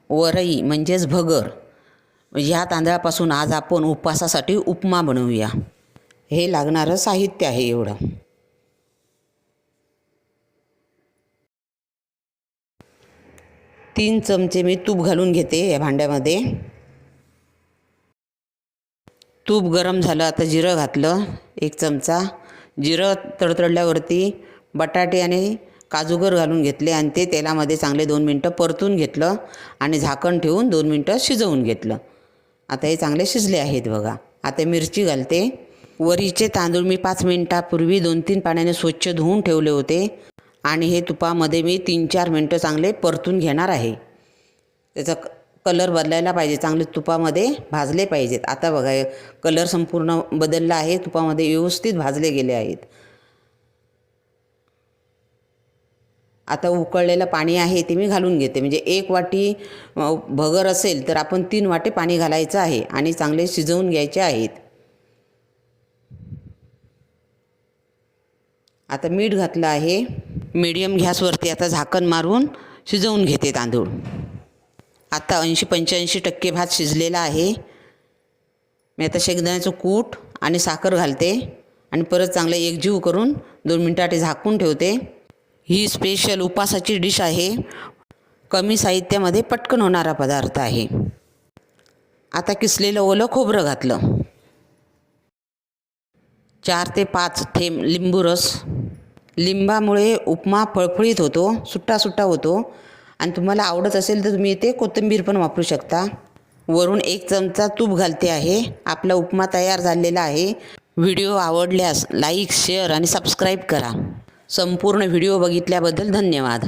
वरई म्हणजेच भगर, ह्या तांदळापासून आज आपण उपवासासाठी उपमा बनवूया। हे लागणारं साहित्य आहे एवढं। 3 चमचे मी तूप घालून घेते या भांड्यामध्ये। तूप गरम झालं, आता जिरं घातलं 1 चमचा। जिरं तडतडल्यावरती बटाटे आणि काजूगर घालून घेतले आणि ते तेलामध्ये चांगले 2 मिनटं परतून घेतलं आणि झाकण ठेवून 2 मिनटं शिजवून घेतलं। आता हे चांगले शिजले आहेत बघा। आता मिरची घालते। वरीचे तांदूळ मी 5 मिनिटापूर्वी 2-3 पाण्याने स्वच्छ धुवून ठेवले होते आणि हे तुपामध्ये मी 3-4 मिनटं चांगले परतून घेणार आहे। त्याचा कलर बदलायला पाहिजे, चांगले तुपामध्ये भाजले पाहिजेत। आता बघा कलर संपूर्ण बदलला आहे, तुपामध्ये व्यवस्थित भाजले गेले आहेत। आता उकळलेलं पाणी आहे ते मी घालून घेते। म्हणजे 1 वाटी भगर असेल तर आपण 3 वाटी पाणी घालायचं आहे आणि चांगले शिजवून घ्यायचे आहेत। आता मीठ घातलं आहे। मीडियम गॅसवरती आता झाकण मारून शिजवून घेते तांदूळ। आता 80-85% भात शिजलेला आहे। मी आता शेंगदाण्याचं कूट आणि साखर घालते आणि परत चांगलं एकजीव करून 2 मिनिटांसाठी झाकून ठेवते। ही स्पेशल उपवासाची डिश आहे। कमी साहित्यामध्ये पटकन होणारा पदार्थ आहे। आता किसलेलं ओलं खोबरं घातलं। 4 ते 5 थेंब लिंबू रस। लिंबामुळे उपमा फळफळीत होतो, सुट्टा सुट्टा होतो आणि तुम्हाला आवडत असेल तर तुम्ही इथे कोथिंबीर पण वापरू शकता। वरून 1 चमचा तूप घालते आहे। आपला उपमा तयार झालेला आहे। व्हिडिओ आवडल्यास लाईक, शेअर आणि सबस्क्राईब करा। संपूर्ण व्हिडिओ बघितल्याबद्दल धन्यवाद।